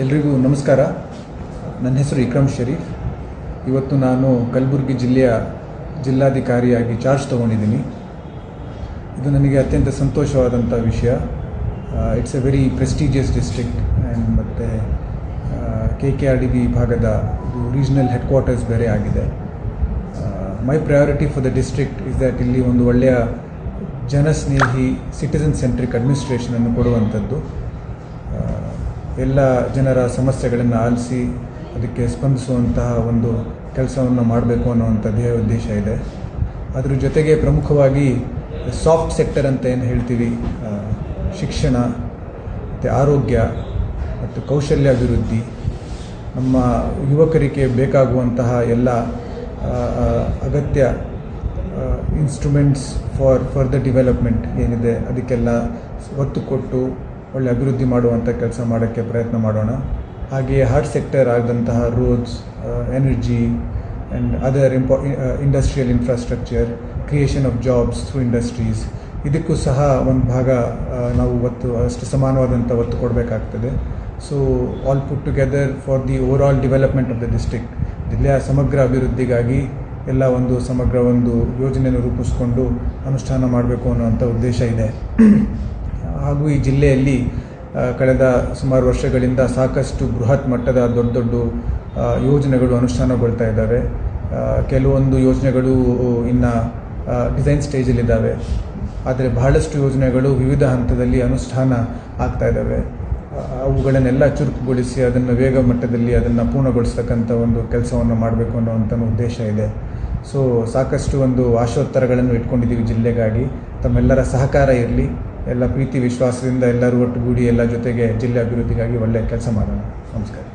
ಎಲ್ರಿಗೂ ನಮಸ್ಕಾರ. ನನ್ನ ಹೆಸರು ಇಕ್ರಮ್ ಶರೀಫ್. ಇವತ್ತು ನಾನು ಕಲಬುರಗಿ ಜಿಲ್ಲೆಯ ಜಿಲ್ಲಾಧಿಕಾರಿಯಾಗಿ ಚಾರ್ಜ್ ತೊಗೊಂಡಿದ್ದೀನಿ. ಇದು ನನಗೆ ಅತ್ಯಂತ ಸಂತೋಷವಾದಂಥ ವಿಷಯ. It's a very prestigious district and ಮತ್ತು KKRDB ಭಾಗದ ಇದು ರೀಜನಲ್ ಹೆಡ್ ಕ್ವಾರ್ಟರ್ಸ್ ಬೇರೆ ಆಗಿದೆ. My priority for the district is that ಇಲ್ಲಿ ಒಂದು ಒಳ್ಳೆಯ ಜನಸ್ನೇಹಿ ಸಿಟಿಸನ್ ಸೆಂಟ್ರಿಕ್ ಅಡ್ಮಿನಿಸ್ಟ್ರೇಷನನ್ನು ಕೊಡುವಂಥದ್ದು, ಎಲ್ಲ ಜನರ ಸಮಸ್ಯೆಗಳನ್ನು ಆಲಿಸಿ ಅದಕ್ಕೆ ಸ್ಪಂದಿಸುವಂತಹ ಒಂದು ಕೆಲಸವನ್ನು ಮಾಡಬೇಕು ಅನ್ನುವಂಥ ಉದ್ದೇಶ ಇದೆ. ಅದರ ಜೊತೆಗೆ ಪ್ರಮುಖವಾಗಿ ಸಾಫ್ಟ್ ಸೆಕ್ಟರ್ ಅಂತ ಏನು ಹೇಳ್ತೀವಿ, ಶಿಕ್ಷಣ ಮತ್ತು ಆರೋಗ್ಯ ಮತ್ತು ಕೌಶಲ್ಯ ಅಭಿವೃದ್ಧಿ, ನಮ್ಮ ಯುವಕರಿಗೆ ಬೇಕಾಗುವಂತಹ ಎಲ್ಲ ಅಗತ್ಯ ಇನ್ಸ್ಟ್ರೂಮೆಂಟ್ಸ್ ಫಾರ್ ಫರ್ದರ್ ಡೆವಲಪ್ಮೆಂಟ್ ಏನಿದೆ ಅದಕ್ಕೆಲ್ಲ ಒತ್ತು ಕೊಟ್ಟು ಒಳ್ಳೆ ಅಭಿವೃದ್ಧಿ ಮಾಡುವಂಥ ಕೆಲಸ ಮಾಡೋಕ್ಕೆ ಪ್ರಯತ್ನ ಮಾಡೋಣ. ಹಾಗೆಯೇ ಹಾರ್ಟ್ ಸೆಕ್ಟರ್ ಆದಂತಹ roads, energy and other industrial infrastructure, creation of jobs through industries, ಇದಕ್ಕೂ ಸಹ ಒಂದು ಭಾಗ ನಾವು ಅಷ್ಟು ಸಮಾನವಾದಂಥ ಒತ್ತು ಕೊಡಬೇಕಾಗ್ತದೆ. So all put together for the over all development of the district, ಜಿಲ್ಲೆಯ ಸಮಗ್ರ ಅಭಿವೃದ್ಧಿಗಾಗಿ ಎಲ್ಲ ಒಂದು ಸಮಗ್ರ ಒಂದು ಯೋಜನೆಯನ್ನು ರೂಪಿಸ್ಕೊಂಡು ಅನುಷ್ಠಾನ ಮಾಡಬೇಕು ಅನ್ನುವಂಥ ಉದ್ದೇಶ ಇದೆ. ಹಾಗೂ ಈ ಜಿಲ್ಲೆಯಲ್ಲಿ ಕಳೆದ ಸುಮಾರು ವರ್ಷಗಳಿಂದ ಸಾಕಷ್ಟು ಬೃಹತ್ ಮಟ್ಟದ ದೊಡ್ಡ ದೊಡ್ಡ ಯೋಜನೆಗಳು ಅನುಷ್ಠಾನಗೊಳ್ತಾ ಇದ್ದಾವೆ. ಕೆಲವೊಂದು ಯೋಜನೆಗಳು ಇನ್ನು ಡಿಸೈನ್ ಸ್ಟೇಜಲ್ಲಿದ್ದಾವೆ, ಆದರೆ ಬಹಳಷ್ಟು ಯೋಜನೆಗಳು ವಿವಿಧ ಹಂತದಲ್ಲಿ ಅನುಷ್ಠಾನ ಆಗ್ತಾ ಇದ್ದಾವೆ. ಅವುಗಳನ್ನೆಲ್ಲ ಚುರುಕುಗೊಳಿಸಿ ಅದನ್ನು ವೇಗ ಮಟ್ಟದಲ್ಲಿ ಅದನ್ನು ಪೂರ್ಣಗೊಳಿಸ್ತಕ್ಕಂಥ ಒಂದು ಕೆಲಸವನ್ನು ಮಾಡಬೇಕು ಅನ್ನುವಂಥ ಉದ್ದೇಶ ಇದೆ. ಸೊ ಸಾಕಷ್ಟು ಒಂದು ಆಶೋತ್ತರಗಳನ್ನು ಇಟ್ಕೊಂಡಿದ್ದೀವಿ ಜಿಲ್ಲೆಗಾಗಿ. ತಮ್ಮೆಲ್ಲರ ಸಹಕಾರ ಇರಲಿ. ಎಲ್ಲ ಪ್ರೀತಿ ವಿಶ್ವಾಸದಿಂದ ಎಲ್ಲರೂ ಒಟ್ಟುಗೂಡಿ ಎಲ್ಲ ಜೊತೆಗೆ ಜಿಲ್ಲೆ ಅಭಿವೃದ್ಧಿಗಾಗಿ ಒಳ್ಳೆಯ ಕೆಲಸ ಮಾಡೋಣ. ನಮಸ್ಕಾರ.